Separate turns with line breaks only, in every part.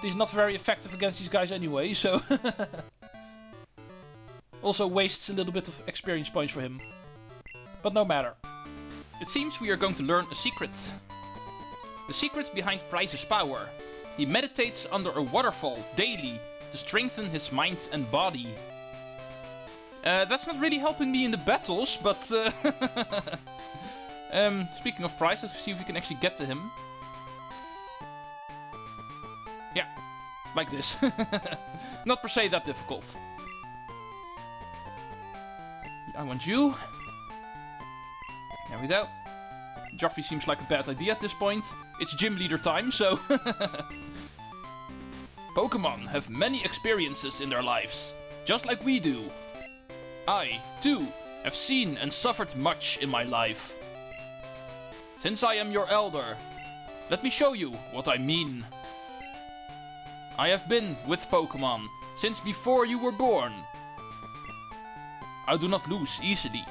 he's not very effective against these guys anyway, so... Also wastes a little bit of experience points for him. But no matter. It seems we are going to learn a secret. The secret behind Pryce's power. He meditates under a waterfall daily to strengthen his mind and body. That's not really helping me in the battles, but... speaking of Pryce, let's see if we can actually get to him. Yeah, like this. Not per se that difficult. I want you. There we go. Joffrey seems like a bad idea at this point. It's gym leader time, so... Pokémon have many experiences in their lives, just like we do. I, too, have seen and suffered much in my life. Since I am your elder, let me show you what I mean. I have been with Pokémon since before you were born. I do not lose easily.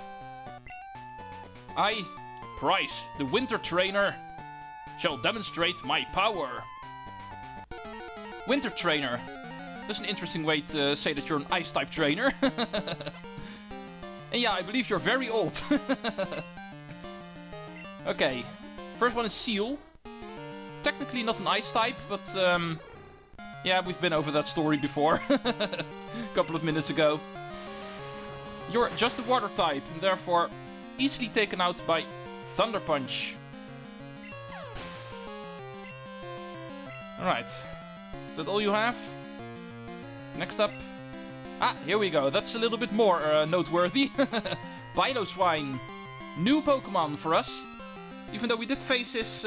I, Pryce, the Winter Trainer, shall demonstrate my power. Winter Trainer. That's an interesting way to say that you're an Ice-type trainer. And yeah, I believe you're very old. Okay, first one is Seal. Technically not an Ice-type, but yeah, we've been over that story before. A couple of minutes ago. You're just a Water type, and therefore easily taken out by Thunder Punch. Alright. Is that all you have? Next up. Ah, here we go. That's a little bit more noteworthy. Piloswine. New Pokemon for us. Even though we did face his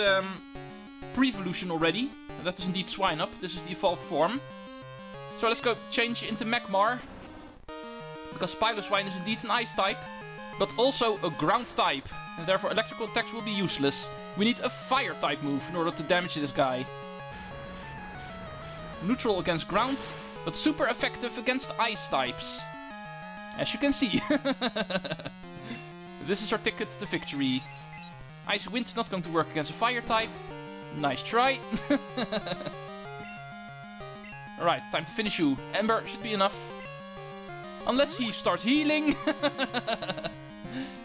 pre-evolution already. And that is indeed Swinub. This is the evolved form. So let's go change into Magmar. Because Piloswine is indeed an Ice type. But also a Ground type. And therefore electrical attacks will be useless. We need a Fire type move in order to damage this guy. Neutral against Ground. But super effective against Ice types. As you can see. This is our ticket to victory. Icy Wind's not going to work against a Fire type. Nice try. Alright, time to finish you. Ember should be enough. Unless he starts healing.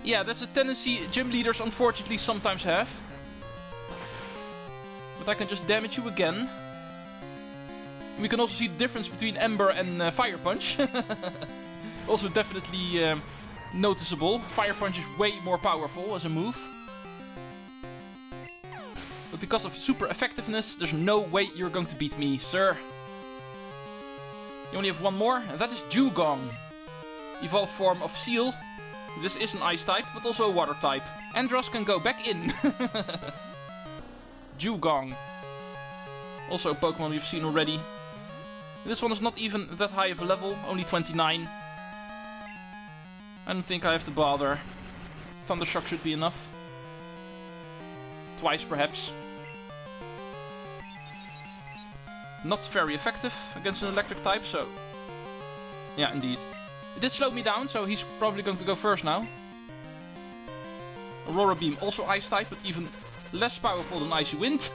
Yeah, that's a tendency gym leaders unfortunately sometimes have. But I can just damage you again. We can also see the difference between Ember and Fire Punch. Also definitely noticeable. Fire Punch is way more powerful as a move. But because of super effectiveness, there's no way you're going to beat me, sir. You only have one more, and that is Dewgong. Evolved form of Seal. This is an Ice type, but also a Water type. Andros can go back in. Dewgong. Also a Pokemon we've seen already. This one is not even that high of a level, only 29. I don't think I have to bother. Thundershock should be enough. Twice perhaps. Not very effective against an electric type, so... Yeah, indeed. It did slow me down, so he's probably going to go first now. Aurora Beam, also Ice type, but even less powerful than Icy Wind.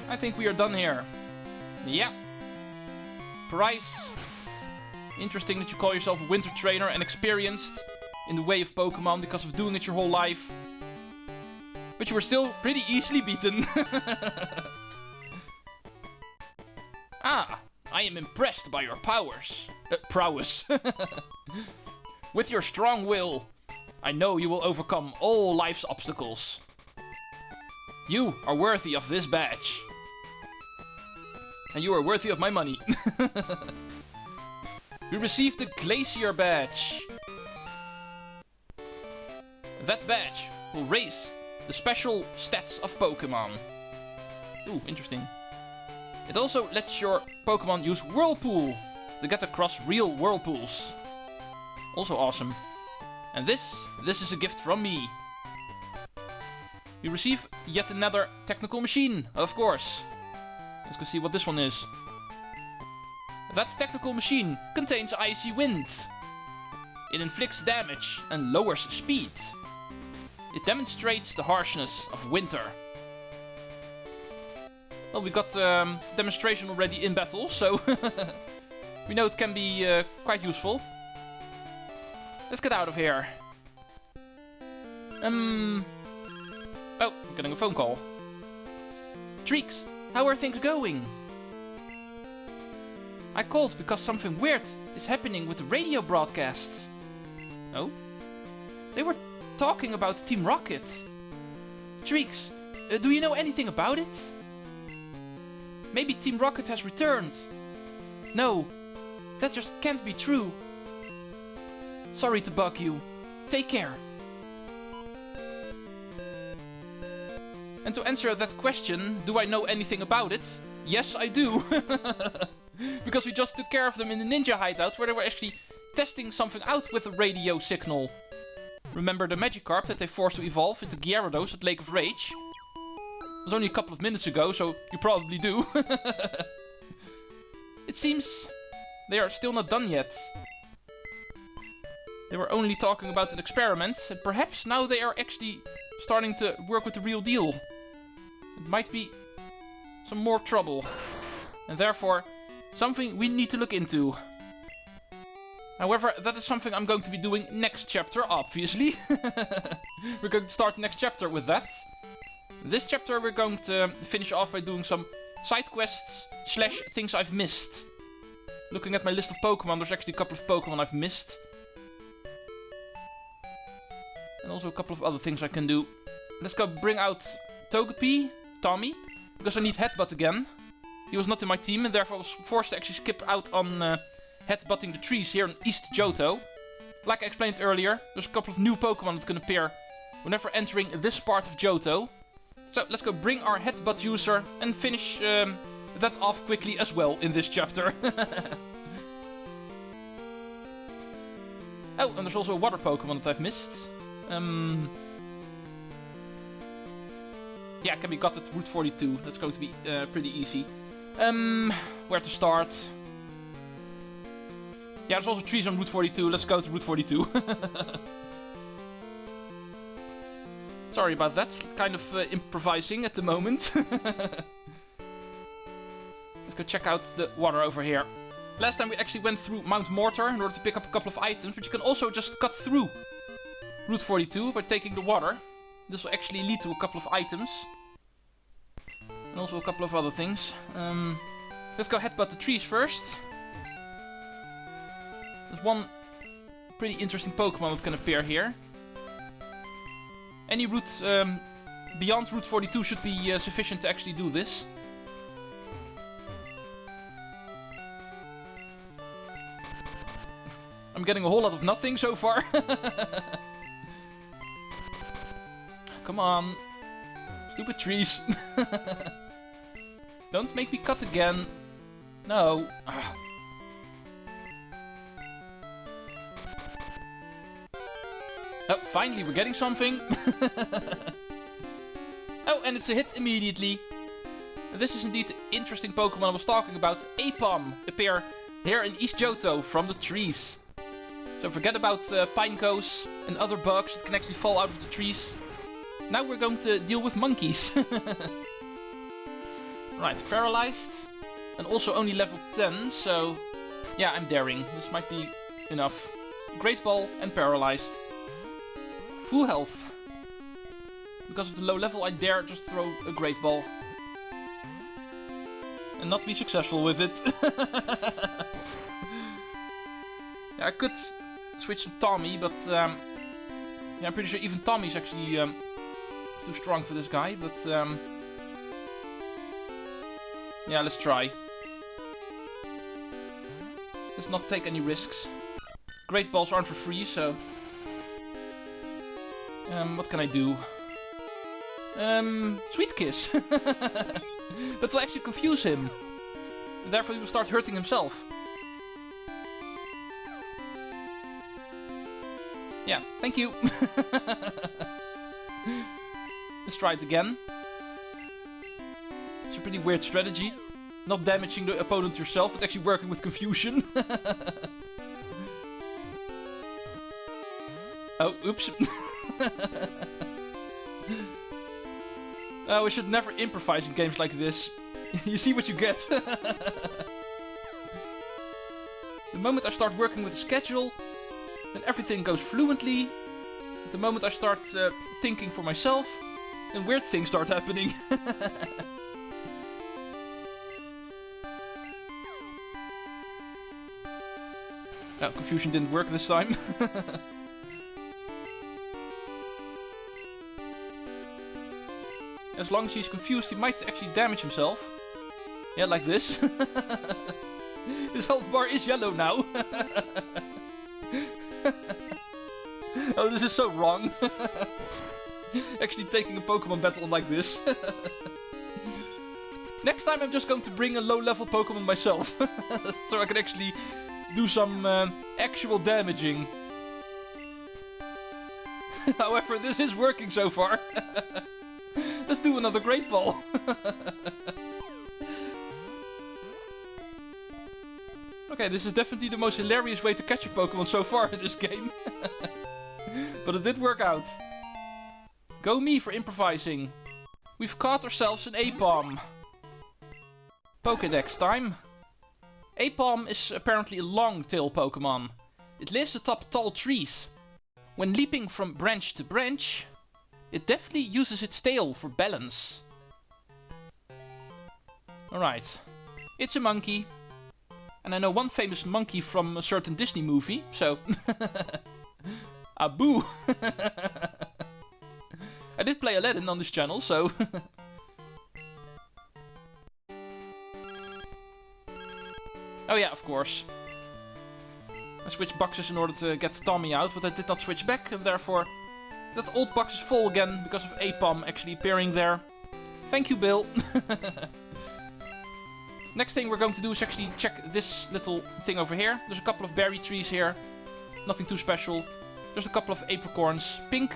I think we are done here. Yeah. Pryce. Interesting that you call yourself a Winter Trainer and experienced in the way of Pokemon because of doing it your whole life. But you were still pretty easily beaten. Ah, I am impressed by your prowess. With your strong will, I know you will overcome all life's obstacles. You are worthy of this badge. And you are worthy of my money. We received the Glacier Badge. That badge will raise the special stats of Pokemon. Ooh, interesting. It also lets your Pokemon use Whirlpool to get across real whirlpools. Also awesome. And this is a gift from me. We receive yet another technical machine, of course. Let's go see what this one is. That technical machine contains Icy Wind. It inflicts damage and lowers speed. It demonstrates the harshness of winter. Well, we got demonstration already in battle, so we know it can be quite useful. Let's get out of here. Oh, I'm getting a phone call. Treecks, how are things going? I called because something weird is happening with the radio broadcasts. Oh? They were talking about Team Rocket. Treecks, do you know anything about it? Maybe Team Rocket has returned. No, that just can't be true. Sorry to bug you. Take care. And to answer that question, do I know anything about it? Yes, I do. Because we just took care of them in the ninja hideout, where they were actually testing something out with a radio signal. Remember the Magikarp that they forced to evolve into Gyarados at Lake of Rage? It was only a couple of minutes ago, so you probably do. It seems they are still not done yet. They were only talking about an experiment, and perhaps now they are actually starting to work with the real deal. It might be some more trouble, and therefore something we need to look into. However, that is something I'm going to be doing next chapter, obviously. We're going to start the next chapter with that. This chapter we're going to finish off by doing some side quests / things I've missed. Looking at my list of Pokemon, there's actually a couple of Pokemon I've missed. And also a couple of other things I can do. Let's go bring out Togepi, Tommy, because I need Headbutt again. He was not in my team and therefore I was forced to actually skip out on headbutting the trees here in East Johto. Like I explained earlier, there's a couple of new Pokemon that can appear whenever entering this part of Johto. So let's go bring our headbutt user and finish that off quickly as well in this chapter. Oh, and there's also a water Pokemon that I've missed. Yeah, can be got at Route 42. That's going to be pretty easy. Where to start? Yeah, there's also trees on Route 42. Let's go to Route 42. Sorry about that. Kind of improvising at the moment. Let's go check out the water over here. Last time we actually went through Mount Mortar in order to pick up a couple of items, but you can also just cut through Route 42 by taking the water. This will actually lead to a couple of items. And also a couple of other things. Let's go headbutt the trees first. There's one pretty interesting Pokemon that can appear here. Any route beyond Route 42 should be sufficient to actually do this. I'm getting a whole lot of nothing so far. Come on. Stupid trees. Don't make me cut again. No. Oh, finally we're getting something. Oh, and it's a hit immediately. This is indeed the interesting Pokemon I was talking about. Aipom appear here in East Johto from the trees. So forget about Pinecos and other bugs that can actually fall out of the trees. Now we're going to deal with monkeys. Right, paralyzed. And also only level 10, so... yeah, I'm daring. This might be enough. Great Ball and paralyzed. Full health. Because of the low level, I dare just throw a Great Ball. And not be successful with it. Yeah, I could switch to Tommy, but... yeah, I'm pretty sure even Tommy's actually too strong for this guy, but... yeah, let's try. Let's not take any risks. Great Balls aren't for free, so... what can I do? Sweet Kiss! That will actually confuse him. And therefore he will start hurting himself. Yeah, thank you! Let's try it again. It's a pretty weird strategy. Not damaging the opponent yourself, but actually working with confusion. Oh, oops. We should never improvise in games like this. You see what you get. The moment I start working with a schedule, then everything goes fluently. At the moment I start thinking for myself, then weird things start happening. No, confusion didn't work this time. As long as he's confused, he might actually damage himself. Yeah, like this. His health bar is yellow now. Oh, this is so wrong. Actually taking a Pokemon battle like this. Next time I'm just going to bring a low-level Pokemon myself. So I can actually do some actual damaging. However, this is working so far. Let's do another Great Ball. Okay, this is definitely the most hilarious way to catch a Pokemon so far in this game. But it did work out. Go me for improvising. We've caught ourselves an Aipom. Pokédex time. Aipom is apparently a long-tail Pokemon. It lives atop tall trees. When leaping from branch to branch, it definitely uses its tail for balance. Alright. It's a monkey. And I know one famous monkey from a certain Disney movie, so... Abu! I did play Aladdin on this channel, so... Oh yeah, of course. I switched boxes in order to get Tommy out, but I did not switch back, and therefore... that old box is full again, because of Aipom actually appearing there. Thank you, Bill! Next thing we're going to do is actually check this little thing over here. There's a couple of berry trees here. Nothing too special. There's a couple of apricorns. Pink.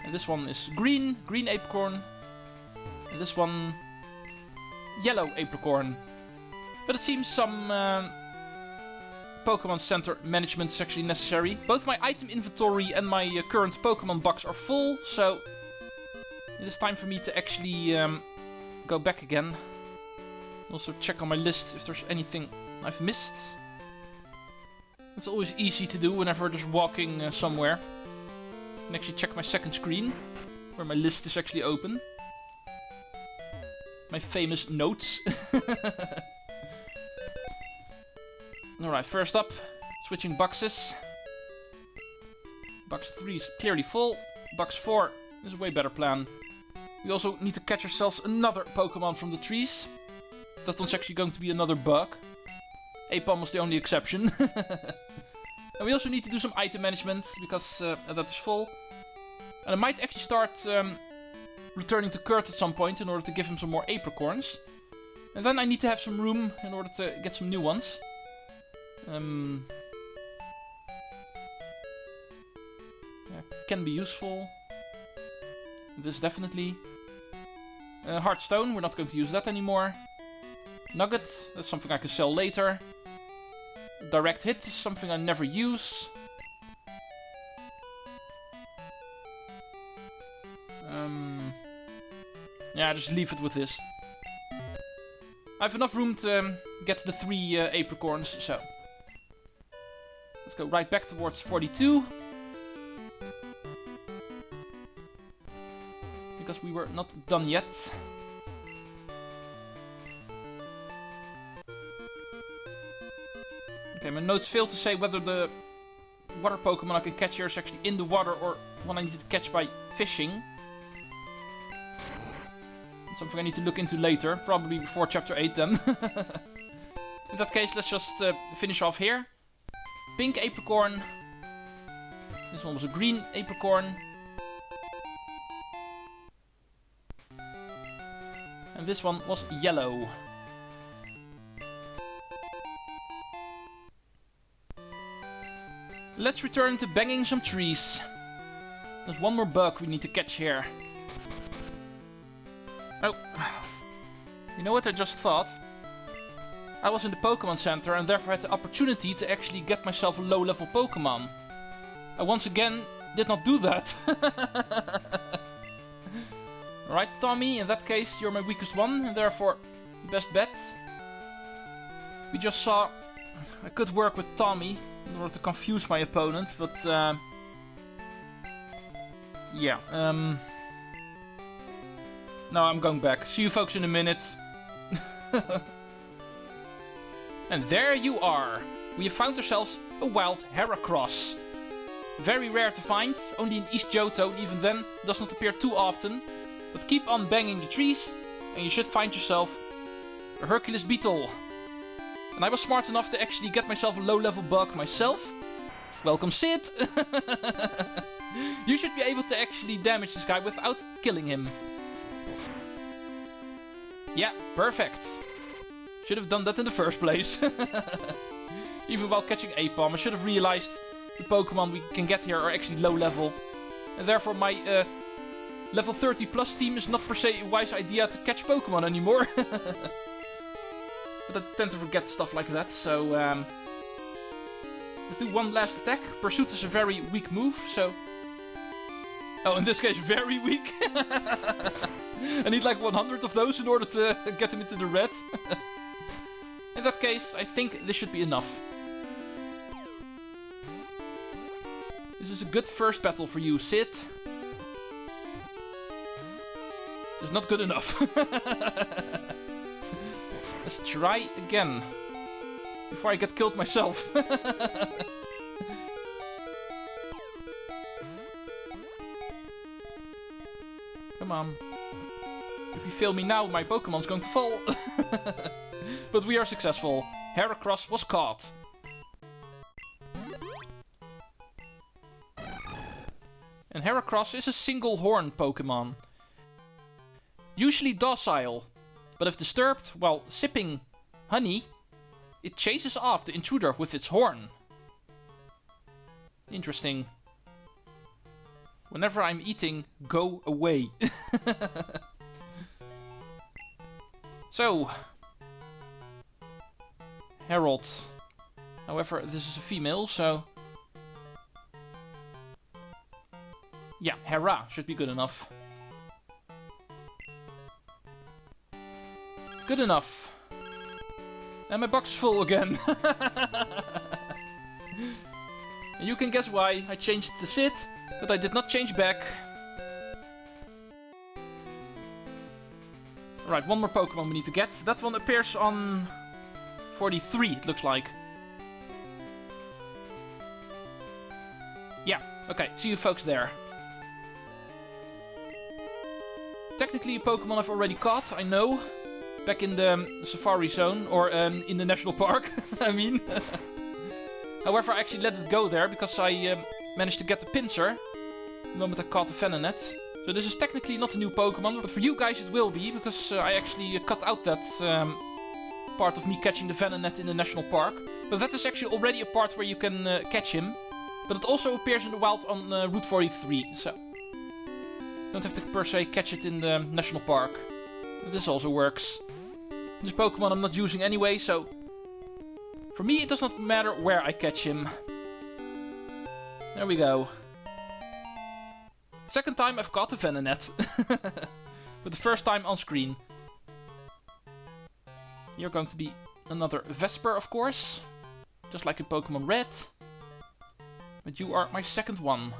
And this one is green. Green apricorn. And this one... yellow apricorn. But it seems some... Pokemon Center management is actually necessary. Both my item inventory and my current Pokemon box are full. So... it is time for me to actually go back again. Also check on my list if there's anything I've missed. It's always easy to do whenever there's walking somewhere. I can actually check my second screen, where my list is actually open. My famous notes. Alright, first up, switching boxes. Box 3 is clearly full. Box 4 is a way better plan. We also need to catch ourselves another Pokemon from the trees. That one's actually going to be another bug. Aipom was the only exception. And we also need to do some item management, because that is full. And I might actually start returning to Kurt at some point in order to give him some more apricorns. And then I need to have some room in order to get some new ones. Yeah, can be useful. This definitely. Heartstone, we're not going to use that anymore. Nugget, that's something I can sell later. Direct hit is something I never use. Yeah, just leave it with this. I have enough room to get the 3 apricorns, so... let's go right back towards 42. Because we were not done yet. Okay, my notes fail to say whether the water Pokemon I can catch here is actually in the water or one I need to catch by fishing. Something I need to look into later, probably before Chapter 8 then. In that case, let's just finish off here. Pink apricorn. This one was a green apricorn. And this one was yellow. Let's return to banging some trees. There's one more bug we need to catch here. Oh. You know what I just thought? I was in the Pokémon Center and therefore had the opportunity to actually get myself a low-level Pokémon. I once again did not do that. Alright, Tommy, in that case, you're my weakest one, and therefore, best bet. We just saw a good work with Tommy in order to confuse my opponent, but yeah. No, I'm going back. See you folks in a minute. And there you are. We have found ourselves a wild Heracross. Very rare to find, only in East Johto, and even then does not appear too often. But keep on banging the trees, and you should find yourself a Hercules beetle. And I was smart enough to actually get myself a low-level bug myself. Welcome, Sid! You should be able to actually damage this guy without killing him. Yeah, perfect. Should have done that in the first place. Even while catching Aipom, I should have realized the Pokemon we can get here are actually low level. And therefore my level 30 plus team is not per se a wise idea to catch Pokemon anymore. But I tend to forget stuff like that, so let's do one last attack. Pursuit is a very weak move, so... Oh, in this case, very weak. I need like 100 of those in order to get him into the red. In that case, I think this should be enough. This is a good first battle for you, Sid. It's not good enough. Let's try again. Before I get killed myself. Come on. If you fail me now, my Pokemon's going to fall. But we are successful. Heracross was caught. And Heracross is a single horn Pokemon. Usually docile, but if disturbed while sipping honey, it chases off the intruder with its horn. Interesting. Whenever I'm eating, go away. So, Harold. However, this is a female, so... Yeah, Hera should be good enough. Good enough. And my box is full again. And you can guess why. I changed it to Sid, but I did not change back. Alright, one more Pokemon we need to get. That one appears on 43, it looks like. Yeah, okay, see you folks there. Technically a Pokemon I've already caught, I know. Back in the Safari Zone, or in the National Park, I mean. However, I actually let it go there, because I managed to get the pincer the moment I caught the Venonat. So this is technically not a new Pokemon, but for you guys it will be, because I actually cut out that part of me catching the Venonat in the National Park. But that is actually already a part where you can catch him. But it also appears in the wild on Route 43, so... Don't have to per se catch it in the National Park. But this also works. This Pokemon I'm not using anyway, so... For me it does not matter where I catch him. There we go. Second time I've caught the Venonat. But the first time on screen. You're going to be another Vesper, of course. Just like in Pokemon Red. But you are my second one.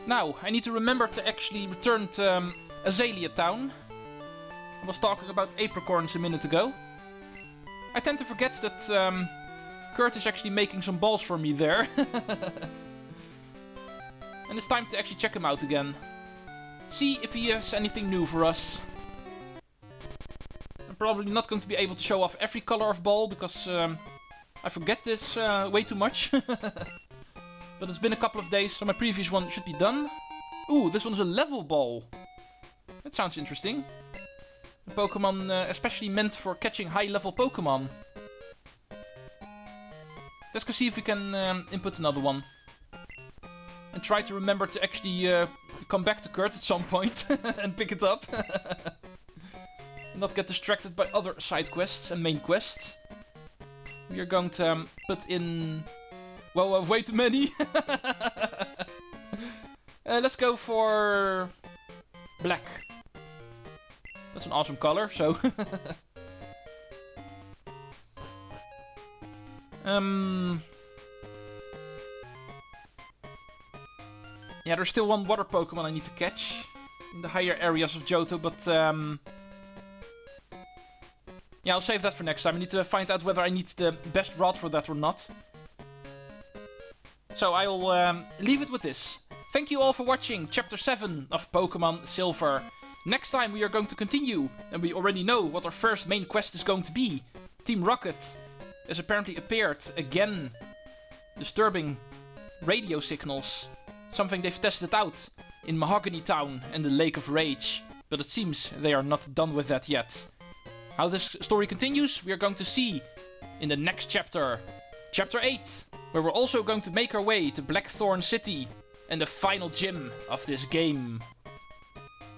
Now, I need to remember to actually return to Azalea Town. I was talking about apricorns a minute ago. I tend to forget that Kurt is actually making some balls for me there. And it's time to actually check him out again. See if he has anything new for us. I'm probably not going to be able to show off every color of ball, because I forget this way too much. But it's been a couple of days, so my previous one should be done. Ooh, this one's a level ball. That sounds interesting. A Pokemon especially meant for catching high-level Pokemon. Let's go see if we can input another one. And try to remember to actually come back to Kurt at some point and pick it up. And not get distracted by other side quests and main quests. We are going to put in... Well, way too many. Let's go for black. That's an awesome color, so... Yeah, there's still one water Pokemon I need to catch in the higher areas of Johto, but yeah, I'll save that for next time. I need to find out whether I need the best rod for that or not. So I'll leave it with this. Thank you all for watching Chapter 7 of Pokémon Silver. Next time we are going to continue, and we already know what our first main quest is going to be. Team Rocket has apparently appeared again, disturbing radio signals. Something they've tested out in Mahogany Town and the Lake of Rage. But it seems they are not done with that yet. How this story continues, we are going to see in the next chapter. Chapter 8, where we're also going to make our way to Blackthorn City and the final gym of this game.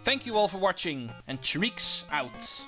Thank you all for watching, and Treecks out.